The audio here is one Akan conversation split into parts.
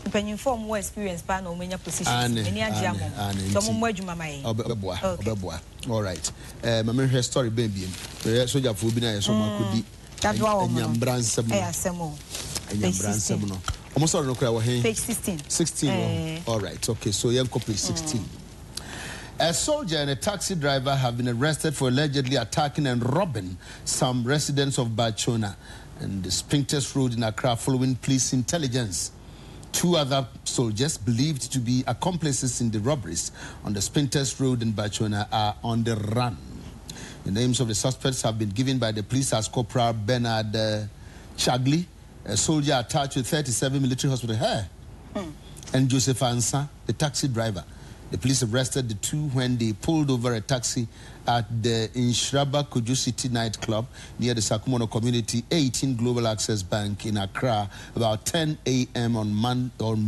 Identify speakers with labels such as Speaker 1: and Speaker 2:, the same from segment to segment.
Speaker 1: penny form more experience ban or many positions. Any ajamo. Some more jumamay.
Speaker 2: Obeboa. All right. My her story baby. Soldier for bina so makudi. Almost all page
Speaker 1: 16.
Speaker 2: 16. All right. Okay. So young page 16. A soldier and a taxi driver have been arrested for allegedly attacking and robbing some residents of Bachona and the Spintex Road in Accra following police intelligence. 2 other soldiers believed to be accomplices in the robberies on the Spintex Road in Bachona are on the run. The names of the suspects have been given by the police as Corporal Bernard Chagli, a soldier attached to 37 military hospital, and Joseph Ansa, the taxi driver. The police arrested the 2 when they pulled over a taxi at the Inshraba Kojo City nightclub near the Sakumono Community 18 Global Access Bank in Accra about 10 a.m. on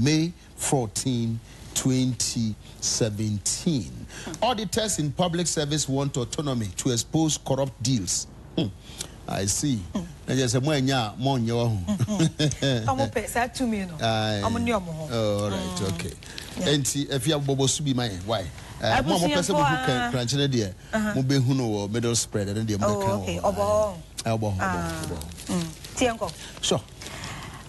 Speaker 2: May 14, 2017. Auditors in public service want autonomy to expose corrupt deals. I see. I just said, "Monya, monyo." All right, okay. And if you have Bobo Subi, why? Mama person who can crunch in there. Mube huno middle spread and the
Speaker 1: elbow.
Speaker 2: Sure.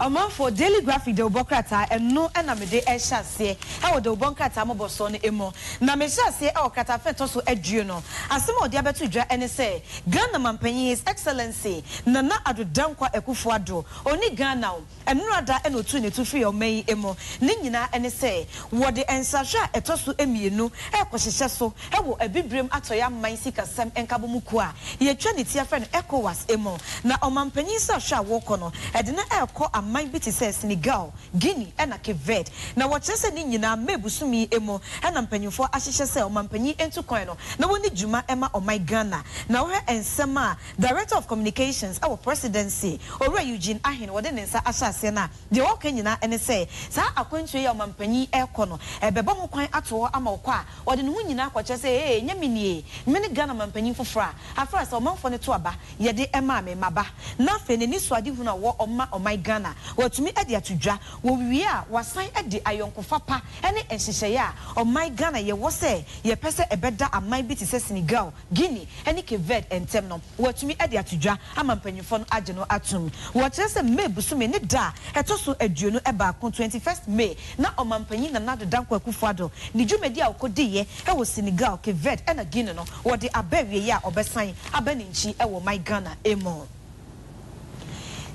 Speaker 1: A month for daily graphic the Obokrata and no enamide esha say how the Obonkata moboson emo. Namesha say our catafeto so eduno. As some of the abetu dra and say Ghana Mampenyi His Excellency Nana Adu Dankwa Ekufuado only Ghana and Nada and Otuni to free or may emo. Nina and say what the ensasha etosu emienu ekoshishaso ewo a bibrim atoya maisika sem enkabumukua. Ye trinity friend ECOWAS emo. Na Omampenyi Sasha Wokono edina eko mind bit says Senegal, Guinea, and a Cape now what just an Indian mebusumi emo, and I'm penny for Ashisha sell Mampenyi into Coino. No one need Juma Emma or my Ghana. Now her and Sama, Director of Communications, our presidency, or Eugene Ahin, or then Asha Sena, the all Kenyana and say, Sa a country of Mampenyi air corner, a bebon coin at war amokwa, or the Winina, what you say, Yamini, many Ghana Mampenyi for fra, at first or month for the tuaba, yet the Emma me maba, nothing in this Swadivuna war or my Ghana. What me at the Atuja, we are was signed at the Ayonko Fapa, any and Shishaya, or my Ghana, ye was say, ye pesa a better and my bit says Senegal, Guinea, any Cape and Temno. What me at the Atuja, I'm a penny phone Ageno Atum. What just a May Busumi da, at also a Juno Eba on 21st May, now on Mampenyin another Danko Kufado. Did you media or Kodie, I was Senegal, Cape and a Guinea, what the Aberia ya or Bessign, Abeninchi, I my Ghana, emo.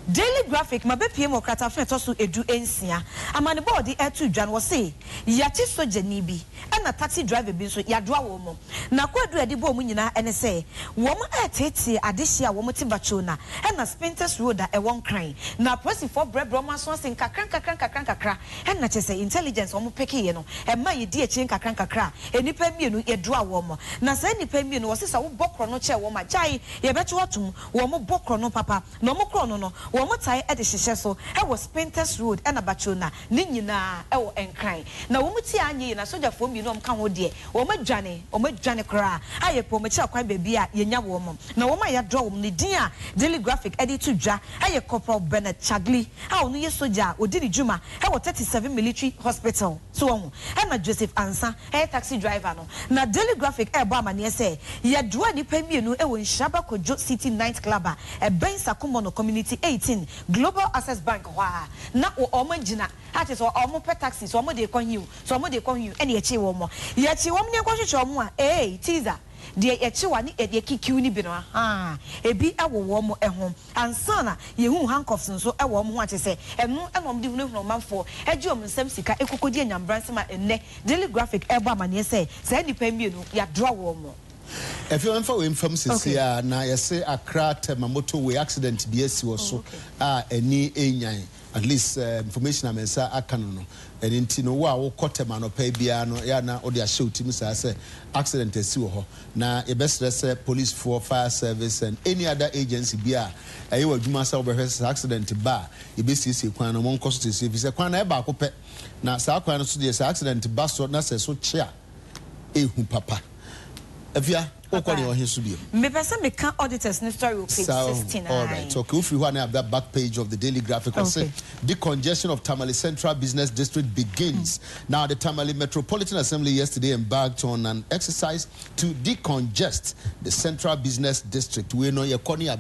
Speaker 1: Daily graphic, my BPM or Catafeto so edu ensia. I'm on the board the air to Jan was say, Yati so Jenibi, and a taxi driver been so Yadwa woman. Now, quite do a debo munina and say, woman at Tati, Adisia, woman Tibachona, and a Spintex Road at a one crying. Now, pressing for bread, Bromas was in Kakranka, and not say intelligence or Pekino, and my dear Chinka Crankakra, and Nipemian, a draw woman. Now, say Nipemian was this a bokrono chair woman, Jai, ye better watum, woman bokrono papa, no more chrono. One time at the Shishaso, I was Spintex Road and a Bachona, Nina, oh, and crying. Now, Umuti and a soldier for me, no come with dear, or my Johnny cry. I a pomacha quite baby, yenya woman. Now, my draw me dear, daily graphic editor, I a corporal Bernard Chagli, how near soldier, or Didi Juma, I was 37 military hospital. So on, and a Joseph Ansa, a taxi driver. Now, daily graphic, a barman, yes, say, ya do any pay me no, in Shaba Kojo City nightclub, a Ben Sakumono Community 18. Global Access Bank, na o omangina, that is all more taxis, or more they call you, so more they call you, any achi woman. Yet you want me to show teaser. Dear Echiwani at the Kikuni Bino, a be a warm at home, and sana, you handcuffs and so a warm what to say, and no, I'm doing no man for a German Semsika, a Cocodian and Bransoma and neck, daily graphic, Elba, you say, Sandy Pemino, ya draw warm.
Speaker 2: If you want for information, now you say a crack, a motorway accident, BS was so, any at least information I may say, I can and in Tino, wow, Cotterman or Pabiano, Yana, or their show team, I say, accident is so. Now, a best police for fire service and any other agency, Bia, I will do myself a accident bar, you basically quan among costs, if it's a quan ever copet. Now, Sakwan, so there's accident bus or not so chair, papa. If you Okoni or his studio.
Speaker 1: Me person me can auditors in story page 69.
Speaker 2: All right. So if you want to have that back page of the Daily Graphic, say decongestion of Tamale Central Business District begins. Now the Tamale Metropolitan Assembly yesterday embarked on an exercise to decongest the Central Business District. We know you decongest,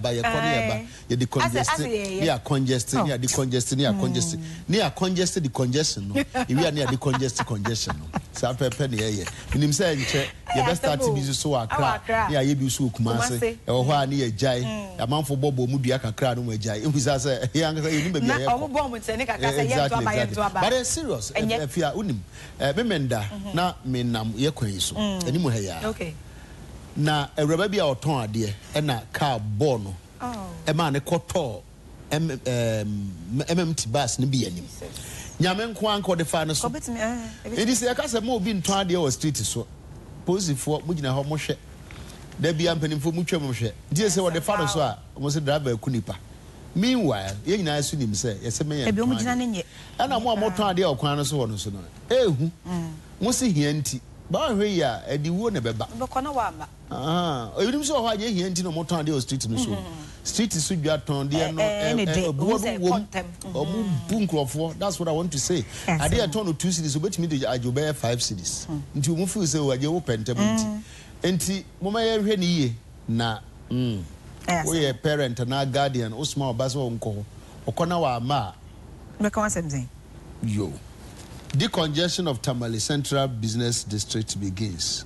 Speaker 2: near congested the congestion. We are near the congestion. So penny in saying you best start to be so yeah, you be so kumase or why near jai a man for Bobo Mubiaka crowd with jai. It was as a young but it's serious. And if you are unim, Memenda, na menam yequaso, anymore. Okay. Na a rebellia or ton dear, and a car bono. A man a quarter MMT bus Nibiani. Yamen Kwan called the finest. It is a casa more being 20 or street so. Pose for Mujina Homoshe. There be amping for mucho moshe. Dear say what the father saw was a driver Kunipa. Meanwhile, young I soon him say, yes, a man. And I'm more 20 or Quanos or so. Eh, Mossy Hienti. But here, and you won't ever back. Ah, you didn't so high here into no more 20 or street. Street is Sujaton, dear, no, boom for. That's what I want to say. I dare turn to 2 cities, which me to Ajubea 5 cities. Into Mufu say, where you open temperament. Enti mama ye na we a parent and a guardian o small baso nko okona wa ma
Speaker 1: meka wasemzen
Speaker 2: yo decongestion of Tamale Central Business District begins.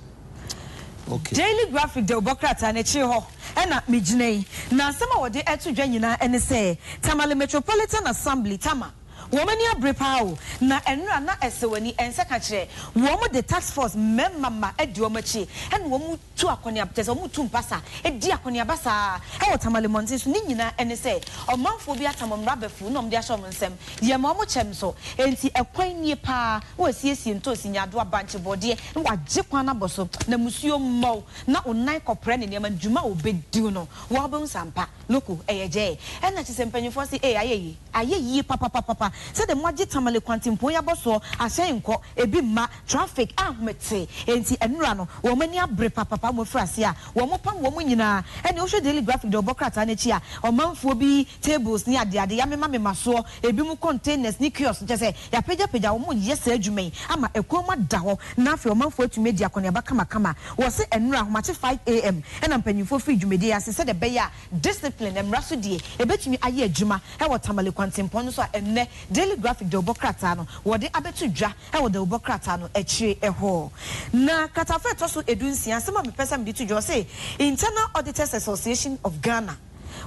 Speaker 2: Okay. Daily
Speaker 1: Graphic de Obokrata na chi ho na mejinei na asema wode etu dwa nyina ene se Tamale Metropolitan Assembly Tama Womani abrepao na enra na esewani enseka kire womo the task force memma eduomachi en womu tu akoni abtese womu tu mpasa edi akoni abasa e wotamale monte so ni nyina ene se omanfo bi atamomra befu no mde ahom nsem ye ma omo chem so enti ekwan nie pa wo siesie ntosi nyado abanche bode ngwa jekwan na boso na musuo mmo na onai kopre ne nema djuma obediu no wo be nsampa loko eyeje en na chisempanyefo se ayeyi papa said the Maji Tamale Quantum Poya Bosso, a saying co, a big ma traffic, mete, enti and rano, womania brepa papa mufrasia, womopam womanina, and also Daily Graphic do Bocrata Nechia, or Manfobi tables near the Yamame Maso, a bimu containers, Nikios, just say, Yapeja Peja, yes, sir, you may, ama a coma dao, Nafi or Manfo to media Konyabakama Kama, was it and round much 5 a.m. and I'm penny for free Jumedia, said a bear, discipline and Rasudi, a bet me a year Juma, how Tamale Quantum Ponso and ne. Daily Graphic de Obokrata no wode abetu dwa e wode Obokrata no echi eho na katafe to so edunsia asema me person bi tu dwa say Internal Auditors Association of Ghana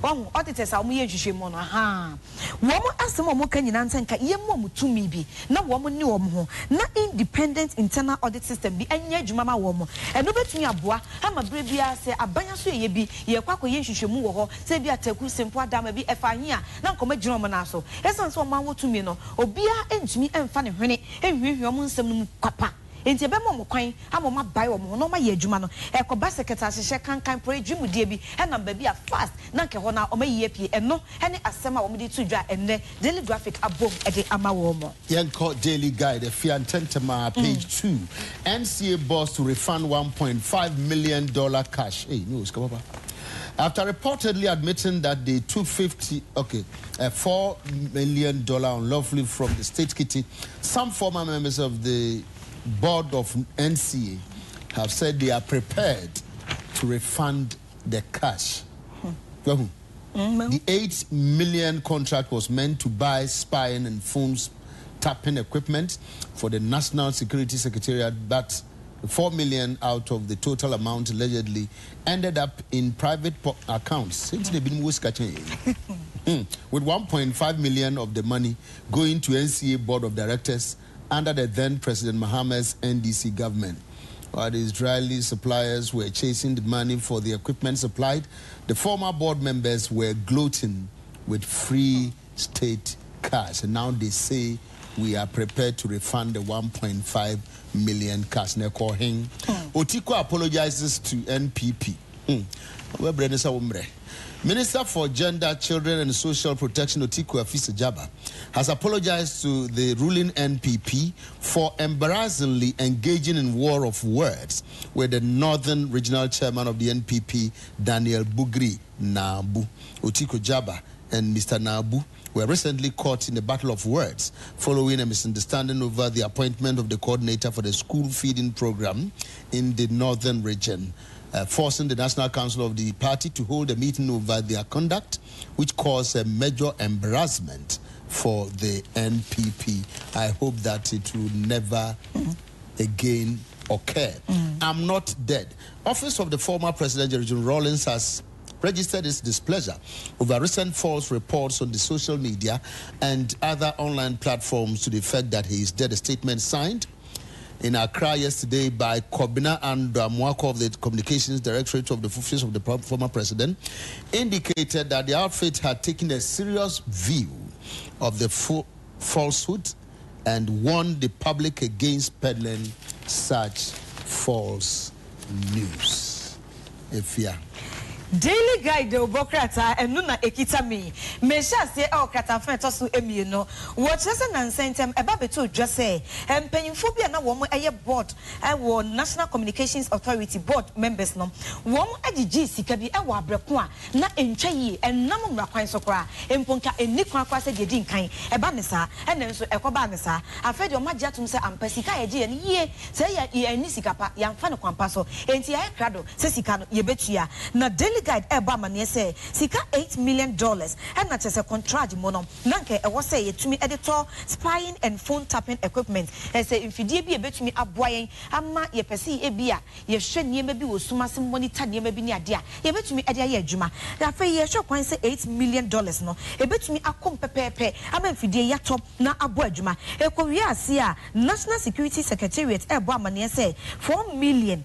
Speaker 1: one auditors a omuye hwehwemu no ha womo asema omo ka nyina ntanka yemmo mutumi bi na womo ni womo ho na independent internal audit system bi anya adwuma ma womo eno betumi aboa ama bre bia se abanya so ye bi ye kwakọ ye hwehwemu wo ho se bia taku sempo adama bi efa hia na nkoma gyina omo na so esan so omo wotumi no obia entumi emfa ne hwene ehwehwe omo nsem no kwapa enti be mo kwan amoma bai wo mo no ma ye adwuma no ekoba secretary hye kankan pro adwumu die bi enam ba bi a fast na nke ho na o ma ye pie eno ene asema wo me di tu dwa enne Daily Graphic abom e de ama wo mo
Speaker 2: Yanko Daily Guide Fiantentema page 2 NCA boss to refund $1.5 million cash news come up after reportedly admitting that they took $4 million unlawfully from the state kitty, some former members of the board of NCA have said they are prepared to refund the cash. The $8 million contract was meant to buy spying and phone tapping equipment for the National Security Secretariat, but $4 million out of the total amount allegedly ended up in private accounts. With $1.5 million of the money going to NCA Board of Directors under the then President Mohammed's NDC government. While the Israeli suppliers were chasing the money for the equipment supplied, the former board members were gloating with free state cash. And now they say we are prepared to refund the 1.5 million cash. Otiko apologizes to NPP Minister for Gender, Children and Social Protection, Otiko Afisa-Jaba, has apologized to the ruling NPP for embarrassingly engaging in war of words with the Northern Regional Chairman of the NPP, Daniel Bugri Nabu. Otiko Jaba and Mr. Nabu were recently caught in a battle of words following a misunderstanding over the appointment of the coordinator for the school feeding program in the Northern region. Forcing the National Council of the party to hold a meeting over their conduct, which caused a major embarrassment for the NPP. I hope that it will never again occur. I'm not dead. Office of the former President, Jerry Rawlings, has registered its displeasure over recent false reports on the social media and other online platforms to the effect that he is dead. A statement signed in Accra yesterday by Kobina and Mwako of the Communications Directorate of the Office of the former President indicated that the outfit had taken a serious view of the falsehood and warned the public against peddling such false news.
Speaker 1: Daily Guide de Obokrata and Nuna Ekitami. Mesha say our Katafen Tosu Emino. What lesson and sentem Ebabeto just say. And Penifobia na woman a board. I won National Communications Authority board members no. Wom Adiji Sikabi Ewa Brekwa na enchayi and Namu Rakwan Sokra. Emponka and Nikwa Kwase Jedin Kain. Ebanesa and then so Ekobanesa. I fed your Majatum say Ampesika and ye say ye Nisikapa Yanfano Kwampaso. Enti Krado Sesikano Yebetia. Na Daily Guide Ebama ne say sika $8 million and not just a contract mono nanke e was say to me editor spying and phone tapping equipment e say infidie bi e betumi aboyen ama ye pese e bia ye hwe niema bi wo suma se monitor niema bi ne ade a ye betumi ade aye adwuma da fa ye hwe kwan say $8 million no e betumi akom pepepe ama infidie ya top na abo adwuma e ko wi ase a National Security Secretariat ebama ne say $4 million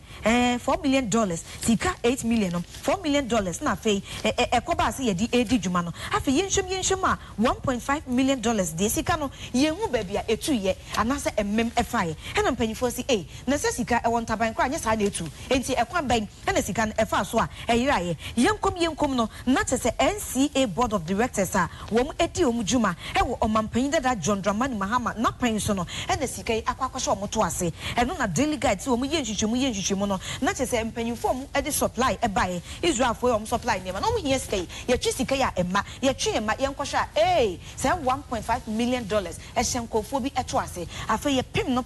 Speaker 1: sika $8 million $4 million na fe ekoba se ye di edi dwuma no afi yenhwem a $1.5 million de sika no yehu ba bia etu ye anase emmem efaye ena mpanyifo si na se sika e won taban kra anya sa na etu enti ekwan ban ena sika no efa so a eyiraye yenkom no na tese NCA board of directors a wom edi omdwuma e wo omampanyin dada John Dramani Mahama na pan so no ena sika yi akwakwaso omoto ase eno na Daily Guide se wom yenhwehwemu no na tese mpanyifo mu edi supply e bae Israel for supply name no here stay ye twisika ya emma ye twe emma ye nkosha say $1.5 million e hyenkofo bi eto ase afa ye pem no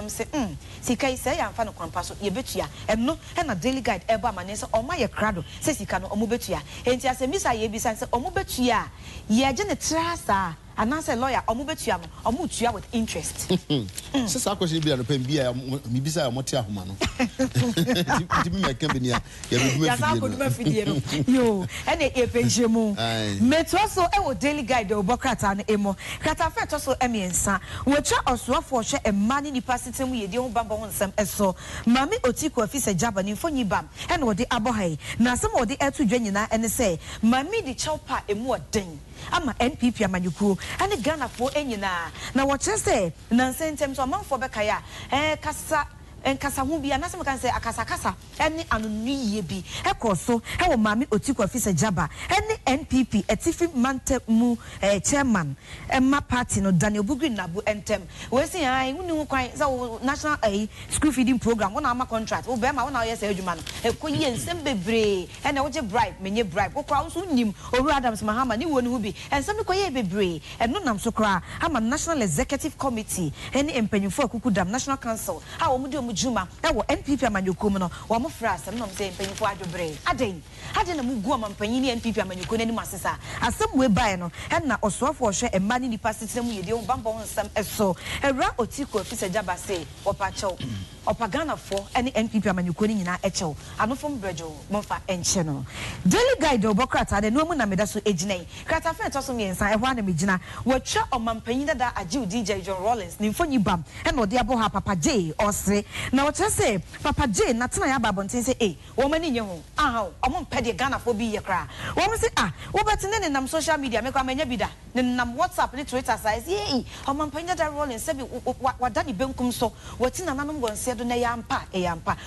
Speaker 1: say sika yi say ya mfa no kwampa so ye betua emno e na Daily Guide eba amane say oma ye krado say sika no omo betua enti ase misa ye bi say omo betua ye je ne trasa anase lawyer omo betua no omo tua with interest
Speaker 2: sisa question bi na pem bia mi bisa ya mote ahoma no timi me kan bi nia ye bi ma fidie no
Speaker 1: yo ene e penjemu metwaso e wo Daily Guide Obokrata no emo kratafe toso emiensa wotwa osoafo hwe emani ni pasite mu yedi ho bamba ho nsem eso mami Otiko Afisa-Jaba ni fonyi bam ene wo de abohai na asem wo de etu dwa nyina ene se mami di chaupa emu oden ama NPP amanyuku ane Ghana fo enyina na wo chese na sentem so manfo bekaya kasa enkasa hu bia na se mekan se akasa ene anonye bi ekoso e wo mami Otiko Afisa-Jaba ene NPP etifi mante mu chairman emma party no Daniel Bugri Nabu entem we say ai uni hu kwan se national school feeding program wona ama contract wo be ma wona ye se adwuma no ekoye nsem bebre ene wo je bribe menye bribe wo kwa so nim Oru Adams Mahama ni woni hu bi ensem ni koye bebre eno nam so kra ama National Executive Committee ene empanyufo akukudam National Council ha wo mu Juma ewo NPP amanyukum no wo mo fra asem no say mpanyifo adwobre aden na mu gu ampanyin ni NPP amanyukum nani masesa asem we bae no na osoafo hwe emani ni pasite mu yede bambo nsam eso Ewra Otiko Afisa-Jaba say opachew opagana fo ene NPP amanyukum ni nyina echew anofom brejo monfa enche no Daily Guide Obokrata de no mu na meda so eginai kratafe toso miensa ehwa na megina watwa omampanyin dada ajiu DJ John Rawlings ni mfonyi bam ene ode abo ha Papa J osre na what say Papa J na tena ya babonten say woman ni nye ho omo mpede Ghana fo bi ye kra woman say wo betene ne nam social media me kwa manya bi da ne nam WhatsApp ne Twitter size omo mpanya da rolling say bi wada ni benkum so wati na nanom gonse do na yampa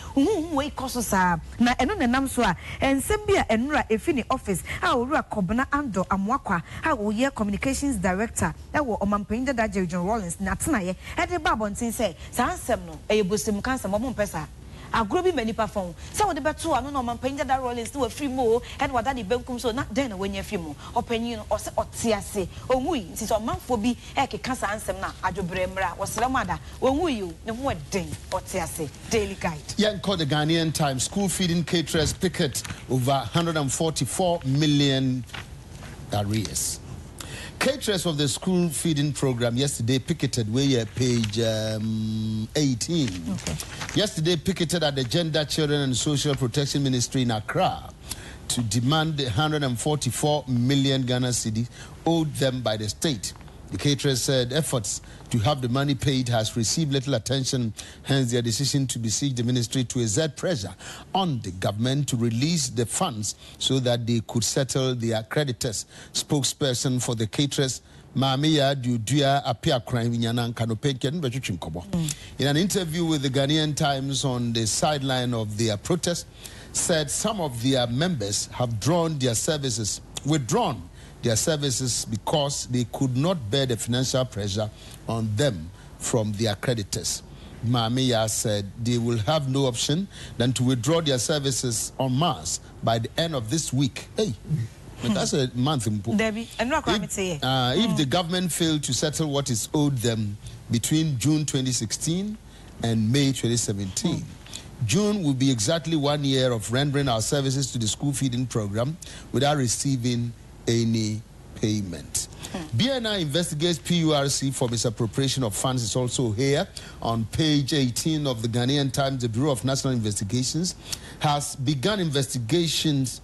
Speaker 1: we koso sa na eno ne nam so a ensem bi a enura efi ni office owura Kobna Ando Amwakwa wo ye communications director wo omampanya da John Rollins na tena ye e de babonten say sansem no eyebosem kansa mo mpesa agrobi many perform so we beto ano no omampanya da Rollins no free mo and wada ni benkum so na den na wanya free mo opanyin no ose otiase onwui nti so manfo bi e keka sansem na adwobre mra wo sramada onwui yo ne ho den otiase daily guide
Speaker 2: yeah called the Ghanaian Times school feeding caterers picket over 144 million arrears. Caterers of the school feeding program yesterday picketed where page 18. Okay. Yesterday picketed at the Gender, Children and Social Protection Ministry in Accra to demand the 144 million Ghana cedis owed them by the state. The caterers said efforts to have the money paid has received little attention, hence their decision to beseech the ministry to exert pressure on the government to release the funds so that they could settle their creditors. Spokesperson for the caterers, Mamiya Dudia Apia Crime in an interview with the Ghanaian Times on the sideline of their protest, said some of their members have withdrawn their services because they could not bear the financial pressure on them from their creditors. Mamiya said they will have no option than to withdraw their services en masse by the end of this week. Hey, that's a month.
Speaker 1: Debbie,
Speaker 2: if the government failed to settle what is owed them between June 2016 and May 2017, June will be exactly 1 year of rendering our services to the school feeding program without receiving any payment. BNI investigates PURC for misappropriation of funds is also here. On page 18 of the Ghanaian Times, the Bureau of National Investigations has begun investigations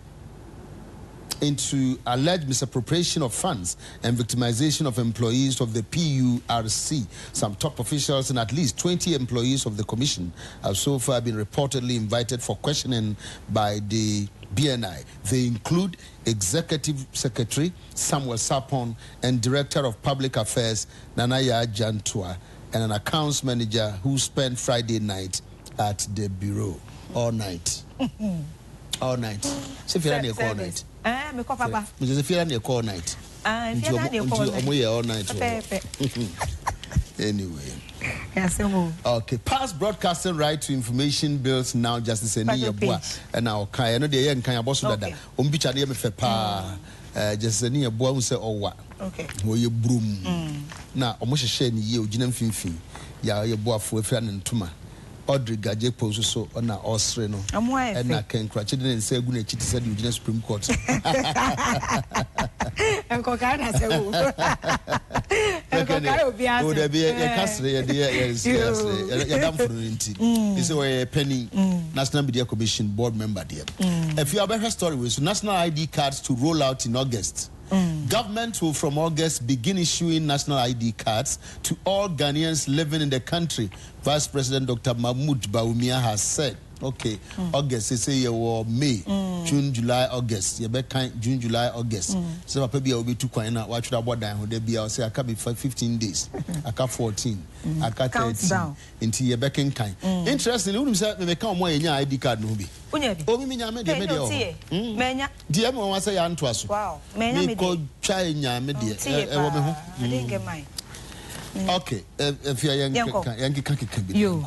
Speaker 2: into alleged misappropriation of funds and victimization of employees of the PURC. Some top officials and at least 20 employees of the commission have so far been reportedly invited for questioning by the BNI. They include Executive Secretary Samuel Sapon and Director of Public Affairs Nanaya Jantua and an accounts manager who spent Friday night at the bureau all night. All night. So if you're all night.
Speaker 1: Me ko papa.
Speaker 2: If you're all night. All night. Anyway. Okay, past broadcasting right to information bills now justice and now I know the young kind of boss that umbicha me fe pa just any a boy who say oh what okay wo ye broom na omo hye ni ye ogina mfimfin ya ye boy afo afia ne ntoma Audrey Gaje post so na osre no na ken krache de nse egu na chiti said ogina Supreme Court
Speaker 1: enko ka na se wo enko ka obi ase
Speaker 2: o de be ye kasre ye de yes ye dam for nti this is where Penny National Media Commission board member there. If you have a story with national ID cards to roll out in August. Government will from August begin issuing national ID cards to all Ghanaians living in the country. Vice President Dr. Mahmoud Bawumia has said, okay, August, they say you were May, June, July, August. You be June, July, August. So maybe I will be too quiet now. What should I do? Would they be? I'll say I can be 15 days. I can 14. I can 13. Until you be kind. Interestingly, when you say me come more any ID card no be. Oh, me nyame de me de.
Speaker 1: Menya.
Speaker 2: Dia me wan say ya nto aso.
Speaker 1: Wow. Menya me de.
Speaker 2: Ko twa nyame de. E wo me ho.
Speaker 1: I didn't get mine.
Speaker 2: Okay, if you are young,
Speaker 1: you.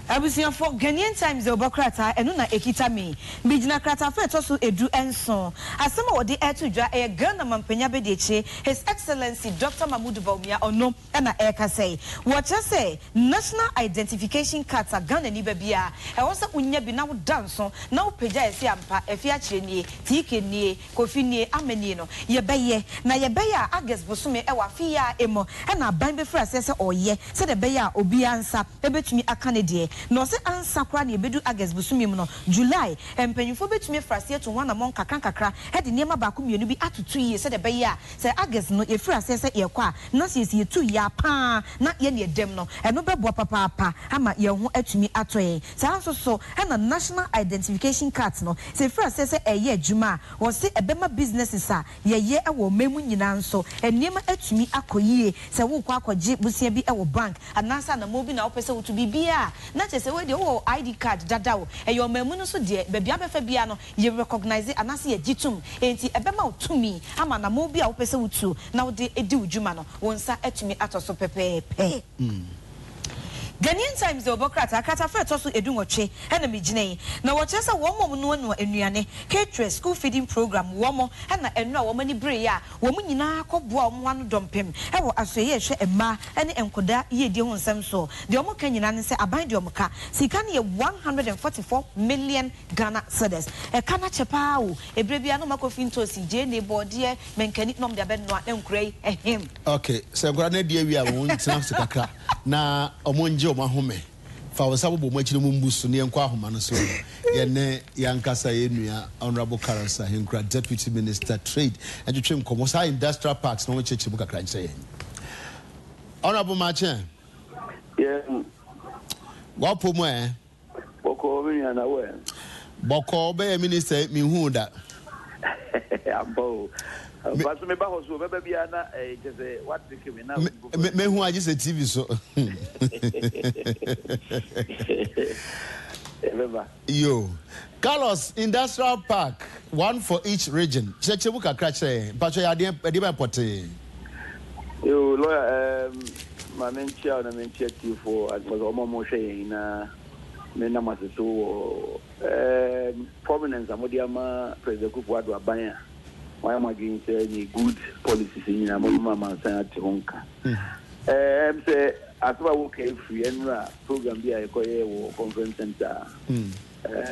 Speaker 1: Abusia for Ghanaian Times the Obokrata enu na ekita me bijina krata fa etoso edu enso asema wodi etu dwa e Ghana mampanya be de che His Excellency Dr. Mahmoud Bawumia ono na eka say what say national identification card a Ghana ni ba bia e wo se unya bi na wo danso na wo peja ese ampa efi a kire nie tike nie kofi nie amani no ye beye na ye beye a August bosome e wa fi ya emo na ban be fra se oye se de beye a obi ansa ebetumi aka ne de no se ansa kwa na ebedu August busumi mu no July empanyimfo betumi frase to wana mon kakra he de niema ba ko mienu bi atutu yi se de be ya se August no ye frase se ye kwa na se ye tu ya pa na ye ne dem no eno bebo papa ama ye ho atumi atoye sa so na national identification card no se frase se eye adwuma wo se ebema businesses a ye ewo memu nyina nso eniema atumi akoyie se wo kwa akogye busia bi ewo bank anansa na mo bi na wo pese wo to bibia na chese we de wo ID card dada wo eyo memu no so de bebia befa bia no ye recognize anansa ye gitum enti ebema otumi ama na mo bi a wo pese wo tu na wo de edi udwuma no wo nsa atumi atoso pepepe Ghanaian Times the Obokrata kata fe to so edunwotwe na megine na wo chese wo mom no anuane caterers school feeding program wo mo na enu a wo mani bre ya wo mu nyina koboa wo anu dompem e wo asoye hwe emma ne enkoda ye die ho nsem so de wo ka nyina ne se aban de wo ka sika ne 144 million Ghana cedis e kana chepa o ebre bia no makofi ntosi je ne bode menkani nom de abenno a enkurai ehem
Speaker 2: okay se gora na die wi a wo ntina sikakra na omonje omahome fa wo sabo bo machire mu mbusu ne enko ahoma no so ye ne yankasa ye nua honorable Karansa Henkura deputy minister trade adwetwem komo sa industrial parks no cheche mu kakra nche ye honorable Machen
Speaker 3: yeah
Speaker 2: wapo mo
Speaker 3: boko mi na we
Speaker 2: boko be minister mi hu da
Speaker 3: abo Basu me ba hoso beba bia na jese what take me na
Speaker 2: me hu aje se TV so yo Carlos Industrial Park, one for each region. Cheche buka krache pacho ya de ba pote
Speaker 3: yo lawyer my main chair na main chair for as omo mo hwe na me na maso prominence amodiama president Kufuor Abanya why am I going to any good policies in a mama at Honka? Say, as well, okay, free and program be a conference center,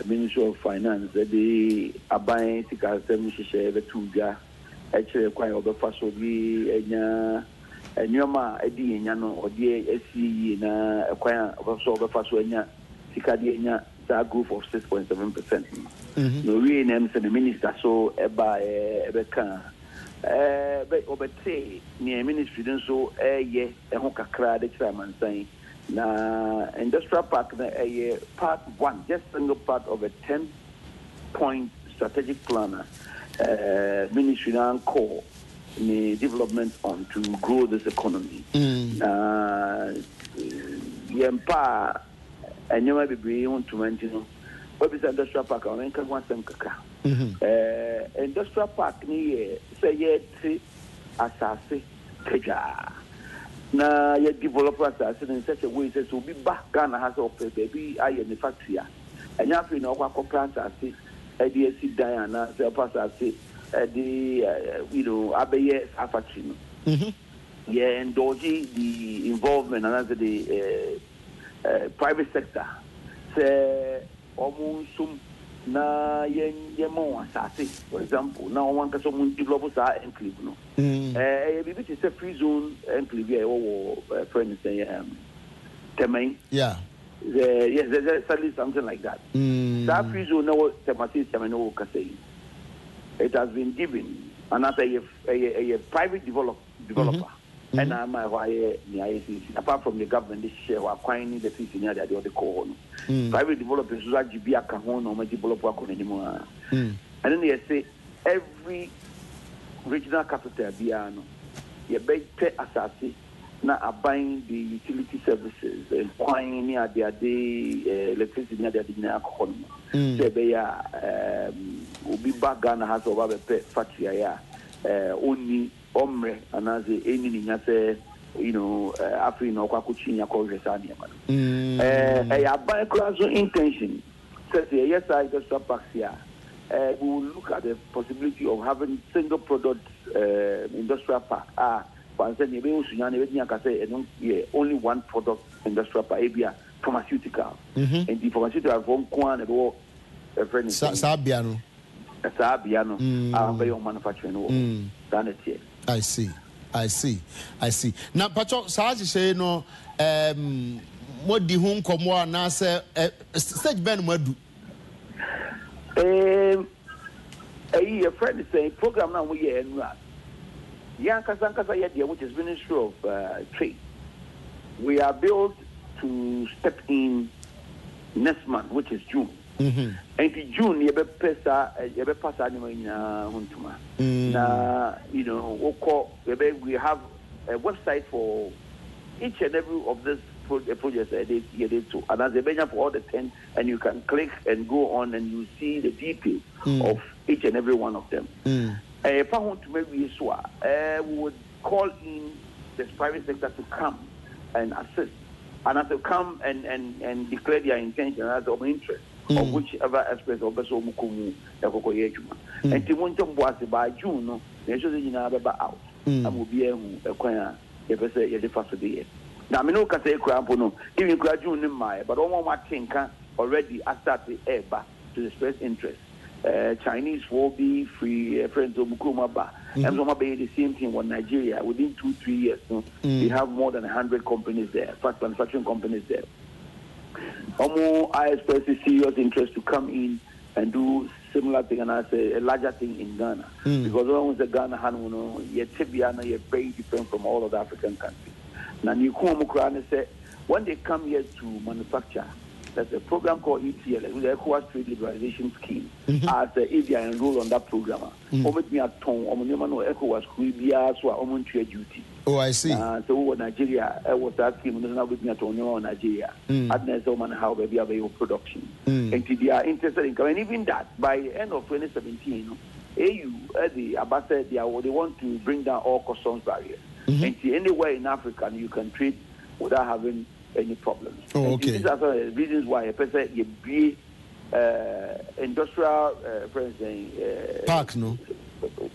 Speaker 3: Ministry of Finance, the Abay Tika Semisha, the Tuga, actually, quite over fast will be a Nyama, a Diano, or DSC in a choir of over fast when Tika that group of 6.7%. No, we names the minister so by Ebeka. But obey near ministry didn't so ye a honka crowd the chairman saying na industrial park part one, just single part of a 10-point strategic plan ministry and core in development on to grow this economy. Yempa and you might be beyond to mention what is industrial park on Enka one sem kaka. Industrial park ni say yet asase keja. Na ye developer asase in such a way says will be back Ghana has of baby I in the factory. And you have to know what plants asase ADC Diana say asase the you know Abaye factory. Yeah, and doji the involvement and as the private sector say almost na yemo asase for example now one ka so mun develop sa enclave no bibi ti say free zone enclave e wo friend say Temai
Speaker 2: yeah
Speaker 3: yes there's certainly something like that that free zone no Temasi no ka say it has been given and as a private developer and I'm apart from the government, this share are acquiring the fees in the other core. Private developers who are Jibia Kahon or developer anymore. And then they say every regional capital Biano, you beg assassin now buying the utility services, acquiring near their day electricity near their alcohol. So they are will be back Ghana has over the factory only. Omre anaze eni ninya se you know afri na kwa kuchinya kwa resani amana ya ban class intention says yes I just stop here we will look at the possibility of having single product industrial park once then you be usunya ne be ka say only one product industrial park ebia pharmaceutical and the pharmaceutical from kwa na do friend
Speaker 2: Sabiano
Speaker 3: very manufacturing done it here.
Speaker 2: I see. Now, Pacho, Saji say no. what the home come on now say stage ben madu.
Speaker 3: A friend is saying program now we are Yankasankasa Yadia, which is Ministry of Trade. We are built to step in next month, which is June. And in June, you be pass anyway in Huntuma. You know, we have a website for each and every of this projects too. And as a bench for all the 10, and you can click and go on and you see the details of each and every one of them. We would call in the private sector to come and assist, and as to come and declare their intention as of interest of whichever aspect of Beso Mukumu, Ekokoyejuma. And Timonton was by June, no, they should out. And will be a choir, if I say, the first of the year. Now, I can say, Crampono, even graduate in my, but all my tinker already started air back to express interest. Chinese will be free friends of Mukuma Ba. And so the same thing with Nigeria. Within 2-3 years, we have more than 100 companies there, fast manufacturing companies there. I express a serious interest to come in and do similar thing, and I say a larger thing in Ghana. Because almost the Ghana Tibiana, you're very different from all of the African countries. Now, Nikumu say when they come here to manufacture, there's a program called ETL, the ECOWAS Trade Liberalization Scheme. As if they enroll on that program, duty.
Speaker 2: Oh, I see.
Speaker 3: So Nigeria, was that scheme, now with me at Nigeria. At Nezoman, how they have production. And they are interested in coming. Even that, by the end of 2017, AU, the Abbas, they want to bring down all customs barriers. And anywhere in Africa, you can trade without having any problems.
Speaker 2: Oh, okay.
Speaker 3: These are the reasons why a person be industrial
Speaker 2: park, no?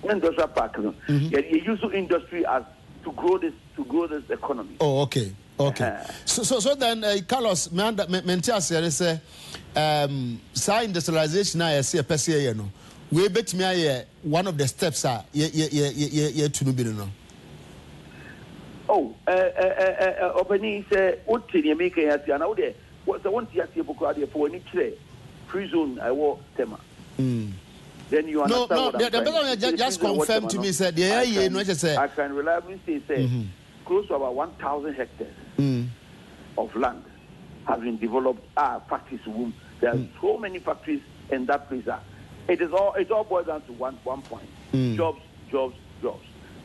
Speaker 3: Industrial park, no? You use industry as to grow this economy.
Speaker 2: Oh, okay. Okay. So then, Carlos, Mentias, say, industrialization, I see a person, you know. We bet me one of the steps are to no.
Speaker 3: Oh, opening say, what did you make a now there? What's the one to see for any free zone? I walk tema. Then you understand.
Speaker 2: Just confirm to me, said, I
Speaker 3: can reliably say, close to about 1,000 hectares of land has been developed. Factories. There are so many factories in that place. It all boils down to one point: jobs.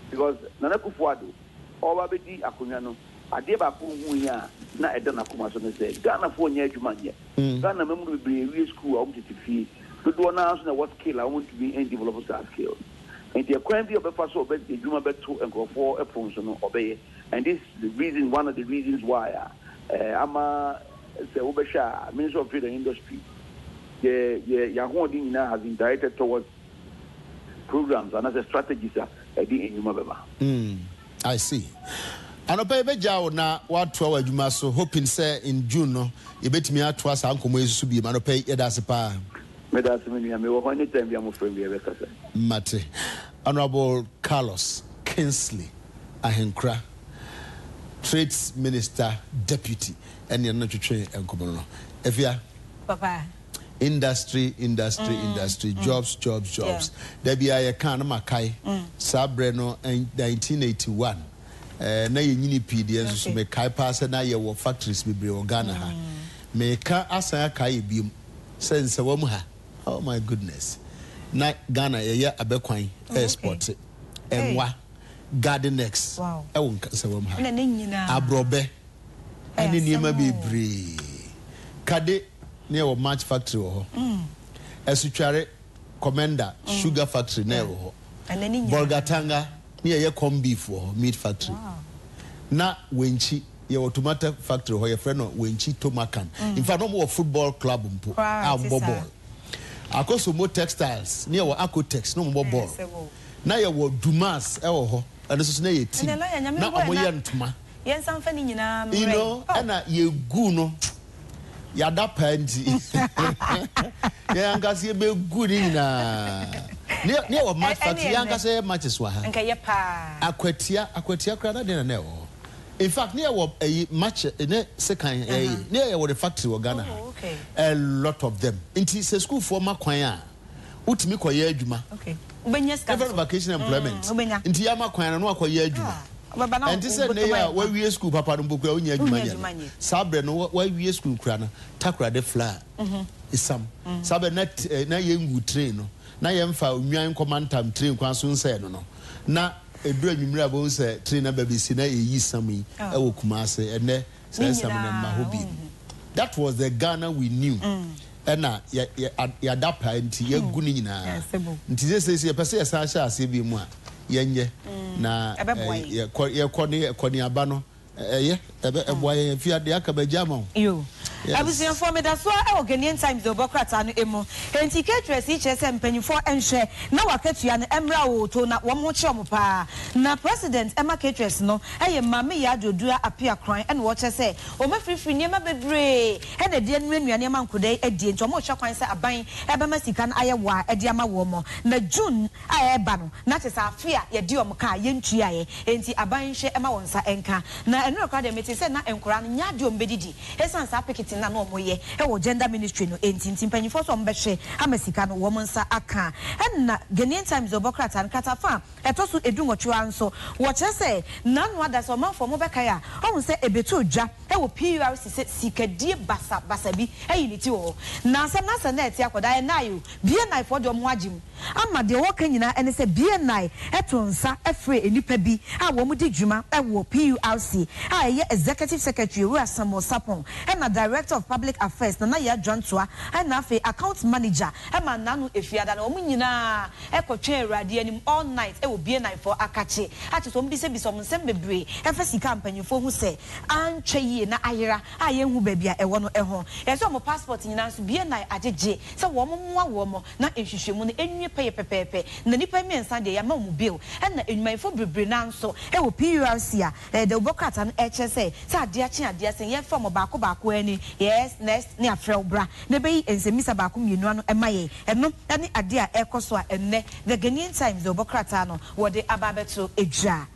Speaker 3: Because Nana Kufuado. Obabedi akunyano adeba ko hunya na edana kuma so ne say Ghana fo nya adwuma nye Ghana memuru be school of TTF do na so na what skill I want to be in develop that skill and the kwan bi obefa so obedi adwuma beto enkofo epon so no obeye and this is one of the reasons why ama say obesha Ministry of Trade and Industry ya holding has been directed towards programs and as a strategies in Yumabeba.
Speaker 2: I see. And a baby jaw na what 12 you must hoping say in June no you bet me out to us uncle to be man pay it as a pa. Mate. Honorable Carlos Kinsley Ahenkra, Trades Minister Deputy, and you're not to train and come if you
Speaker 1: Papa.
Speaker 2: Industry, jobs.
Speaker 1: Yeah.
Speaker 2: There be a can Makai, Sabreno, and 1981. Na yini PDS so me kai pass na ye wo factories be Ghana ha. Me ka asa kai bi sense wo mu ha. Oh my goodness. Na Ghana ye abekwan export enwa Gardenex.
Speaker 1: Wow.
Speaker 2: E won se wo mu ha.
Speaker 1: Na nyina.
Speaker 2: Abrobe. Ani niema bebre. Kade near a match factory or Esutware Commander Sugar Factory near Bolgatanga near your corn beef or meat factory. Na Wenchi your tomato factory or your friend or Wenchi Tomakan. In fact, no more football club ball. Akoso more textiles near Acotex, no more ball. Now you were Dumas and this is near your team. Now I'm
Speaker 1: Yes, I'm fanning you
Speaker 2: know, and you guno. Yada panty. Yanka see be good in near what match factory. Yanka say matches were.
Speaker 1: And Kayapa
Speaker 2: Aquatia crana dinner. In fact, near what a match in second near what the factory of Ghana.
Speaker 1: Okay.
Speaker 2: A lot of them. It is a school for Makwaya. Utmi Koya Juma.
Speaker 1: Okay.
Speaker 2: Every vacation employment. Into Yama Kwana no Koya Juma. And this is where we school Papa Mbuko Yajuma. Sabre no why we school crana. Takra de fly. Is some. Sabre net na yengu train. Na yemfa Nyan command time train Kwansun say no. Na a dream you say trainer baby sina ye sami Kumase and there says some Mahobi. That was the Ghana we knew. And now ya dapa into ye gunina. Nti says ye passe Sasha Sibi moi. Yenye na ye Koni Abano. A boy if you had the Akabajamo.
Speaker 1: You. I was informed that's why our Ghanaian Times the Bocrat and Emo. And he catch HSM penny for and share. Now I catch you an emerald to not one more chomopa. Now President Emma Catress no, I am Mammy Yadu do appear crying and watch I say, oh my free never be brave. And a dear when we are near man could a dear to more shopine say a buying Ebamasican Iowa a diama womo. Na June I bano, not as our fear ye dear Moka yen chiae, and see a buying share Emma once enka. Now and no academy said not encoran Yadu Bedidi. Essence applicated. Na no moye e gender ministry no entintim panifo so mbehwe amasika no woman sa aka na Ghanaian Times Obokrata and Katafa etoso edunwotwe anso wo che say nanu ada so manfo mo beka ya o se ebetu dwa e wo PURC se sikadie basa bi e yiniti wo na asem na se na eti akoda e nayo bie nai for de mo agim ama de wo kan nyina ene se bie nai etonsa efre enipa bi a wo mu di dwuma e wo PURC a ye executive secretary we Samuel Sapon e na director of Public Affairs na ya John Toa and na fe account manager e ma nanu efiada na omu nyina e kotwe awrade anim all night e wo bie nai for akache ati so mbi se bi so nsem bebre e fa sika mpanyefo hu se antwe yi na ayera a ye hu ba bia e wo no e ho e so mo passport nyina so bie nai agege se wo mo nwa wo mo na ehwehwemu no enwie pepepepe na nipa miensa de ya ma mu bill and na enwumayfo bebre na nso e wo PURC a de Obokrata no eche se ade ache ade asen ye from baako ani yes next ni afrel bra na be ensemisa baako mienu ano emaye eno ani ade a ekoso a enne the Ghanaian Times the Obokrata no wo de ababeto edwa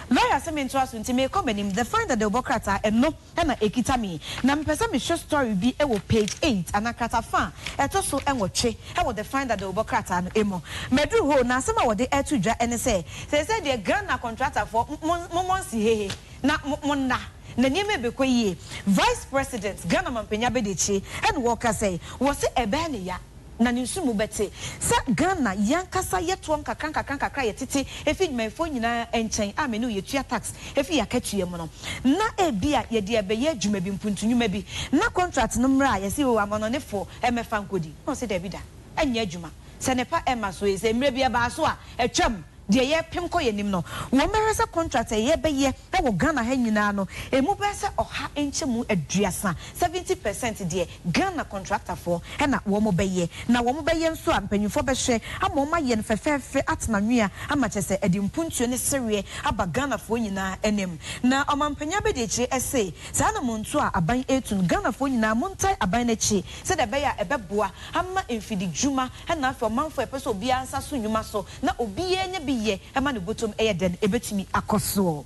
Speaker 1: lawyer say me nto aso nti me commenim the find that the Obokrata eno na ekita me na mpesa me show story bi e wo page 8 anakata fa etoso enwotwe e wo the find that the Obokrata no emo medu ho na asema wo de etudwa ene say the Ghana contractor for monsi hehe na monna na nieme bekoyie vice president Ghana mampenya bedechi and worker say was ebe ne ya na ninsumu bete sa Ghana yankasa yetom kakra yetete efi dwumafo nyina enchen amenu yetua tax efi yakatue mu no na ebia ye de ebeye dwuma bi mpuntunwuma bi na contract no mra yesi wo amono ne fo emefa nkodi no se de bida enya dwuma se nepa ema so ese mre bia ba so a etwam de ye pem ko yenim no wo merese contract ye beye e wo Ghana ha nyina no emu be se oha enchemu aduasa 70% de Ghana contractor for e na wo mo beye na wo mo beye nso a mpanyufo be hwe ama ma ye nfefefe atnanwea ama chese edi mpuntuo ne serie aba Ghana fo nyina enem na omampanya be de chi ese sa na monto a aban etun Ghana fo nyina montai aban na chi se de be ya ebeboa ama emfidi dwuma e na afo manfo epeso obi ansa so nwuma so na obi enya bi ye ema ne botom eden ebetumi akoso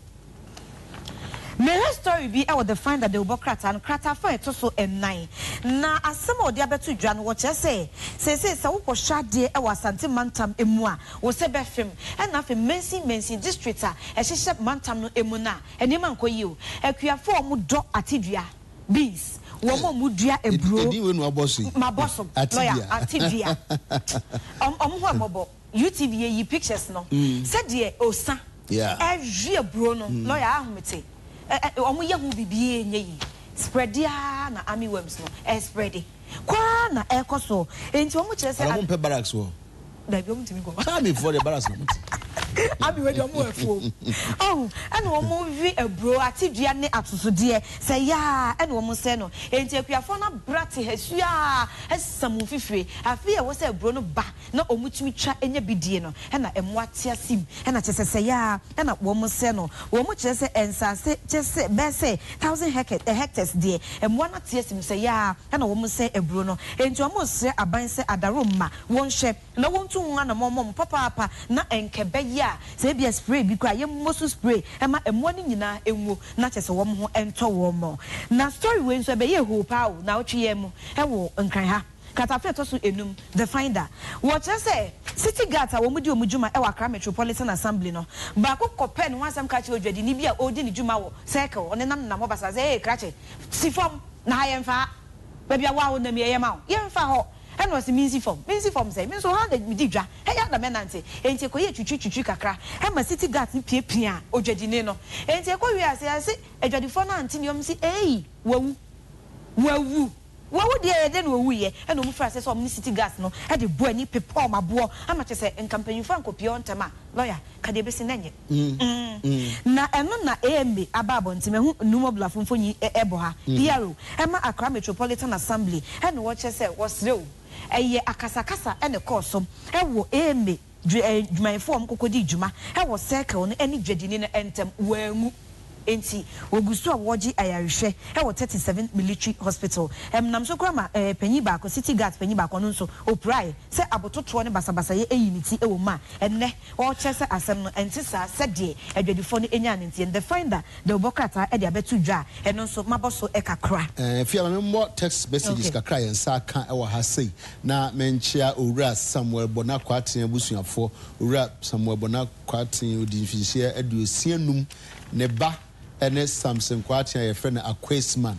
Speaker 1: me story bi e wo the find that the Obokrata and Krata fa etoso ennan na asema odi abeto dwa no wo che se wo ko hwade e wasante mantam emu a wo se befem e na fe mensi district a e hyehye mantam no emu na enima nkoyi o akuafo omo do atidua beans wo mo mudua ebro
Speaker 2: edi we no abosi
Speaker 1: maboso lawyer atidua ho abobo UTV yi pictures no said de osa every bro no lawyer ahumete omo ye hu bibie nye yi spread ya na army worms no spread kwa na ekoso enti omo kire se
Speaker 2: omo pe barracks wo
Speaker 1: da bi omo timi go
Speaker 2: me for the barracks no
Speaker 1: abi we do mo efu oh and omo vi ebro atidua ne atosode se ya and omo se no enti akuafo na brate hasua esamu fifire afi e wo se ebro no ba na omo timi twa enya bidie no na emo atia sim na chese se ya na omo se no omo chese ensase chese be se 1000 hectares de emo na tia sim se ya na omo se ebro no enti omo se aban se adaroma won hye na wontu nwa na momom papa na enkebe ya se bia spray bi kwa ye mosu spray ema emo ni nyina enwo na chese wo ho ento wo mo na story we nso be ye ho pa o na otwe ye mo e wo nkran ha Katafe to so enum the finder what you say city gata wo mudi omujuma e Accra Metropolitan Assembly no ba ko kope no asem ka che odwadi ni bia odi ni juma wo circle one nam na mo basa say krache si form na ha yemfa ba bia wa wo na me yema wo yemfa ho e no se minsi form say me so ha da mi didwa e ya da menante enti ko ye twitwi kakra e ma city gata piepia odwadi ni no enti ko wi ase edwadi fo na antinium si wawu wo dey den wo wuye e no mu fra say so omni city gas no e de bo ani pepo mabo ama che say enkampanyu fa nkopie ontama lawyer ka de besi nanye na eno na AMB ababo ntime hu numobla fonfonyi ebo ha PRO e ma Accra Metropolitan Assembly e no wo che say wo srew eye akasakasa e ne kosom e wo AMB djumayfo mkokodi djuma e wo circle no eni dwadini no entem wangu enti ogusu awoji ayarehwe e wo 37 military hospital nam so krama panyi ba ko city guard panyi ba ko no so oprai se abototo ne basabasa ye eyiniti e wo ma enne o chese asem no enti sa sede adwadifo no enya nenti the finder the obokata e de abetu dwa e no so maboso e kakra
Speaker 2: fia me mo text messages kakra yen sa kan e wo ha sei na menchia owura Samuel Bonakwaten abusuafo owura Samuel Bonakwaten odinfihie aduosianum ne ba ene Samson Kwatia ye friend Aquasman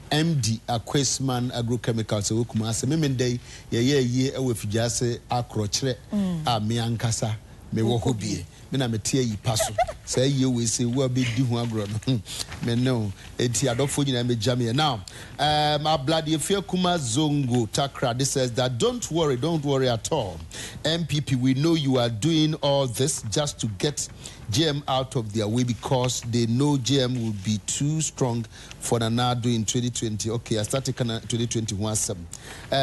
Speaker 2: MD Aquasman Agrochemicals we kuma ase memendai ye e we fijase akrokire a me ankasa me wo hobie me na metie yi paso say ye we say we be di ho agro no me no enti adofo nyina me jam now my blood ye fear kuma zongo takra this says that don't worry at all MPP we know you are doing all this just to get GM out of their way because they know GM will be too strong for Nanado in 2020. Okay, I started 2021.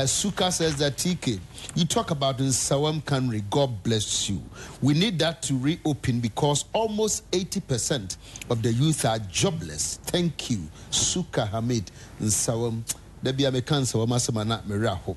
Speaker 2: Suka says that TK, you talk about in Sawam Kanri, God bless you. We need that to reopen because almost 80% of the youth are jobless. Thank you, Suka Hamid in Sawam. Debi Amekan Sawama Samana Meraho.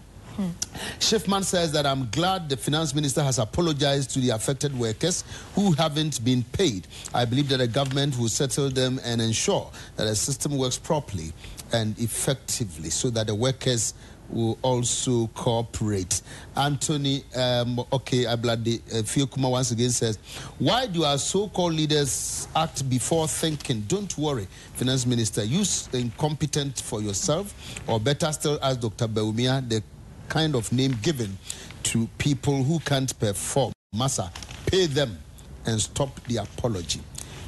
Speaker 2: Schiffman says that I'm glad the finance minister has apologized to the affected workers who haven't been paid. I believe that the government will settle them and ensure that the system works properly and effectively so that the workers will also cooperate. Anthony, okay, Ablade Fiokuma once again says, why do our so-called leaders act before thinking? Don't worry, finance minister, use incompetent for yourself, or better still, as Dr. Beumia, the kind of name given to people who can't perform. Massa, pay them and stop the apology.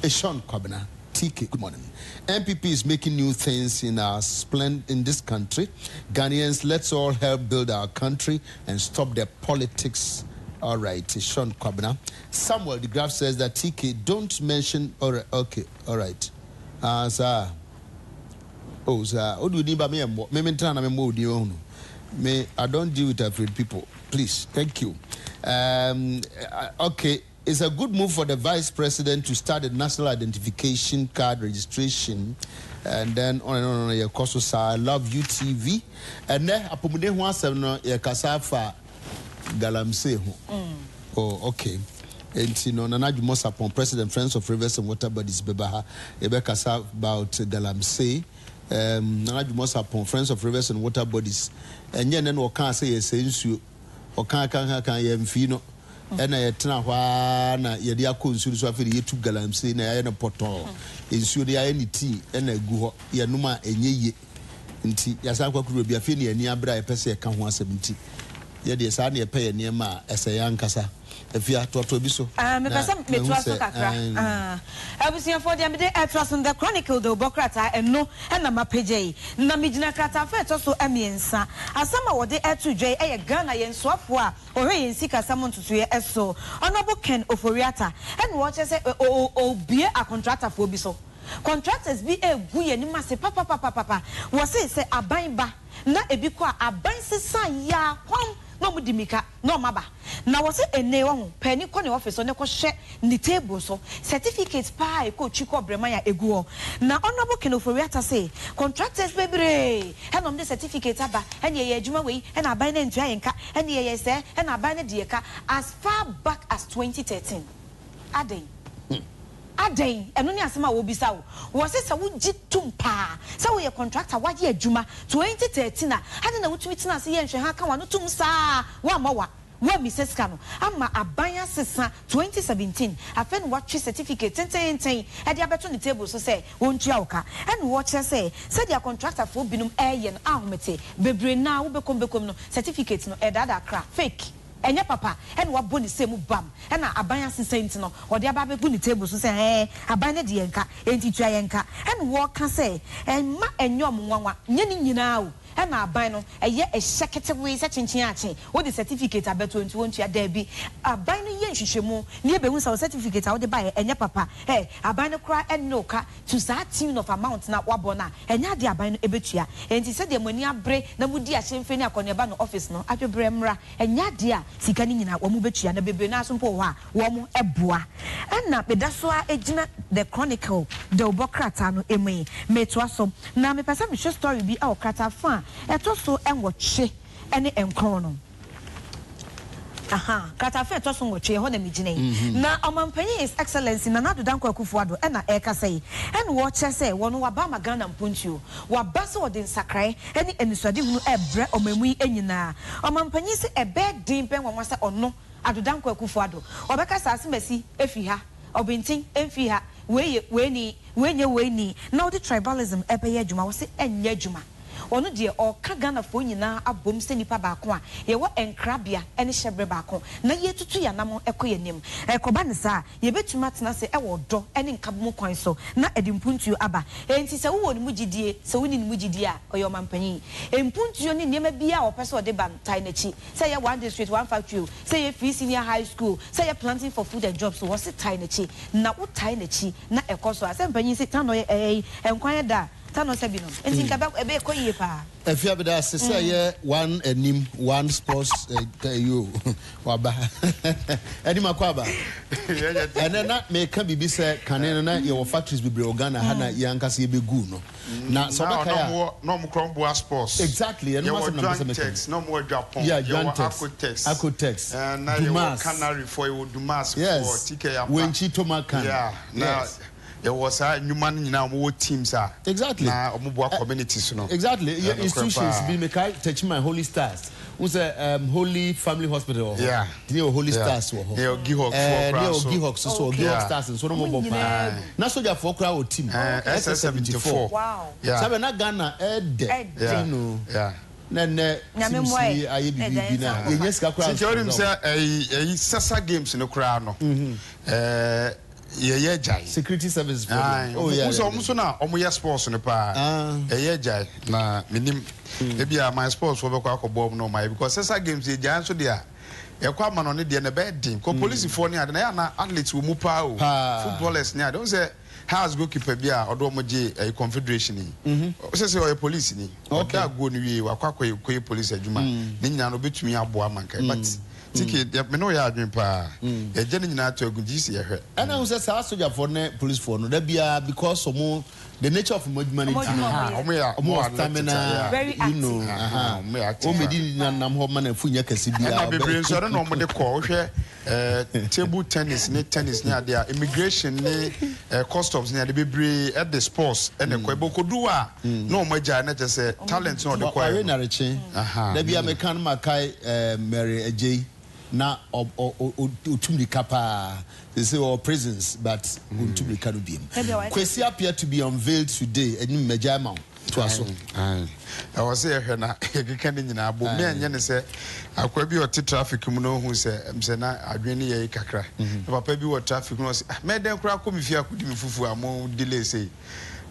Speaker 2: Sean Kwabena, TK, good morning. MPP is making new things in this country. Ghanaians, let's all help build our country and stop the politics. All right, Sean Kwabena. Samuel de Graaf says that TK, don't mention. All right, okay, all right. Sir. Oh, sir. What do you need by me? Me, I don't deal with afraid people. Please, thank you. Okay, it's a good move for the vice president to start a national identification card registration, and then on and on. Your course, I love you, TV, and then apumude ho asem no ye kasa fa galamsey ho. Oh, okay. And you know, Nana Jumosa, President, Friends of Rivers and Water Bodies, Bebaha, Ebe kasa about galamsey. Nana Jumosa, Friends of Rivers and Water Bodies. And then we can't say a sense you or can't yemfino and I tena na yedia consul so after you took galamsey na ya na poto ensuo de ya ni tea na gu ya numa enye nti ya sa kwa kuro bia fe ne ani abra e pese ka ho asem nti ye de sa na ye pe ye ne ma ese ya nkasa afia toto bi so
Speaker 1: me pesa me tuaso kakra abusia for dem de trust on the chronicle the Obokrata eno na mapagei na migina krata fa to so amiensa asama wo de etudwe e Ghana yen soafo a ohwe yen sika samon tutu ye eso honorable Ken Oforiata and wo che se obie a contractor for bi so contractors be egu ye ni mase papa wo se aban ba na ebi ko aban sesa ya kwam no mudimika no maba na wo se ene wo pani ko ne office ne ko hye ni table so certificate pa e ko chiko brema ya egu na honorable Kenofori ata say contractors bebre enom the certificate aba ene ye adwuma we ene aban na ntua yenka ene ye se ene aban na de ka as far back as 2013 aden eno ni asema wo bisa wo se sa wo gitum pa sa wo ye contractor wa ye adwuma 2013 ade na wotumi tina se ye nhwe ha ka wa no tum sa wa ma wa Mrs. Kano ama abanya sesa 2017 afen what certificate ten e dia beto ni table so say wontua oka and watch say dia contractor for binum eyen ahomete bebre na wo bekom no certificate no e dada kra fake enye papa and wa boni semu bam and abanya sesa ntino o dia ba bebu ni table so say abanya de yenka enti tua yenka and wo ka say ma enyom nwanwa nye ni nyina o na aban no eye ehekete we se chinchin achi wo the certificate abeto nti wontua da bi aban no ye nhwehwemu ne ebehu sa certificate a wo de ba enye papa aban no kra enoka to that tune of amount na wabona enya de aban no ebetua enti se de mani abre na mudi ahemfe ni akoneba no office no adwebre mra enya de a sika ni nyina wo mu betua na bebre na so mpo ho a wo mu eboa na bedaso a ejina the chronicle de obokrata no emi metoaso na me pesa me story bi a okrata fa eto so enwoche ene enkron no katafe eto so enwoche ho na migine na omampanyi is excellency na nadu danko akufuado na eka sei ene wo che sei wono waba magana mpontuo waba se wode nsakrai ene eniswade hunu ebre omamu enyina omampanyi se ebe din pen wonwa se ono adudanko akufuado obeka sase masi efi ha obintin emfi ha weni na odi tribalism ebe ye adwuma wo se enye adwuma ono de o ka Ghana fo nyina abom se nipa ba ko a ye wo enkrabia ene hyebre ba ko na ye tutu ya nam ekoyenim ekoba ne sa ye betuma tena se ewo do ene nkabom kwan so na edimpuntuo aba enti se wo ni mugidie se wo ni mugidie a oyo mampanyi empuntuo ni niema bia o pese o de ban tai na chi se ye one district one factory se ye free senior high school se ye planting for food and jobs so wo se tai na chi na wo tai na chi na ekoso asempanyi se tan no enkwan da tano sabino enti nkaba ebe ko yie pa
Speaker 2: afia beda se say one enim one sports you waba enim akwaba ene na me ka bibi se kanen na ye wo factories bibre organa ha na yanka se be gu no na so be ka ya
Speaker 4: no mo krombo sports
Speaker 2: exactly ene ma se na be se
Speaker 4: no mo Japan
Speaker 2: you Acotex
Speaker 4: na you Canary for you Dumas for TK ya
Speaker 2: Wenchi Tomakan
Speaker 4: now there was a human in our teams are
Speaker 2: exactly
Speaker 4: na omuboa communities no
Speaker 2: exactly your institutions be make touch my Holy Stars who's a Holy Family Hospital the Holy Stars wo
Speaker 4: the Gihawk
Speaker 2: so Gihawk Stars so no mo pa na soldier for crowd team SS74
Speaker 1: wow
Speaker 2: sabe na Ghana no na
Speaker 1: nyamemwe
Speaker 2: aye bibi na yenye sika crowd
Speaker 4: security say sasa games no crowd no ye jai
Speaker 2: security services
Speaker 4: so na omoye sports no pa ye jai na minim ebia my sports wo be kwa akobom no my because sesa games ye jai so dia ye kwa ma no ne de na be din ko police for ni ade na ya na athletes wo mu pa o footballers ni ade don say house goalkeeper bia odo moje confederation ni o se o police ni oda go ni wi wa kwa ko police adwuma ni nyina no betumi aboa mankai but tiki me no ya adwen pa e je ni nyina to agunji si ye hwe
Speaker 2: ana who say soldier for ne police for no da bia because omo the nature of humanity omo stamina
Speaker 1: very active
Speaker 2: o medi nam ho ma na funya kasi bia
Speaker 4: na bebre so no mo de ko hwe table tennis ni ade immigration ni customs ni ade bebre at the sports and ko ebokodu a no mo ja na say talent no de ko
Speaker 2: are na reche da bia me kan makai Mary Ejay na otumri kapa they say all prisons but otumri kanu biem kwesi appear to be unveiled today and majama to aso
Speaker 4: I was here na keka ni nyina abo me anya ne se akwa bi o ti traffic mu no hu se mse na adwene ye kakra papa bi o traffic no se me den kura ko mi fi akudi mi fufu amo delay say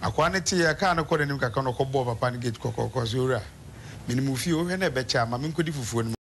Speaker 4: akwa ne ti ya ka na ko ne kakra no ko bo papa ne gate kokoko so ora minimu fi o hwe na be cha ma me nkodi fufu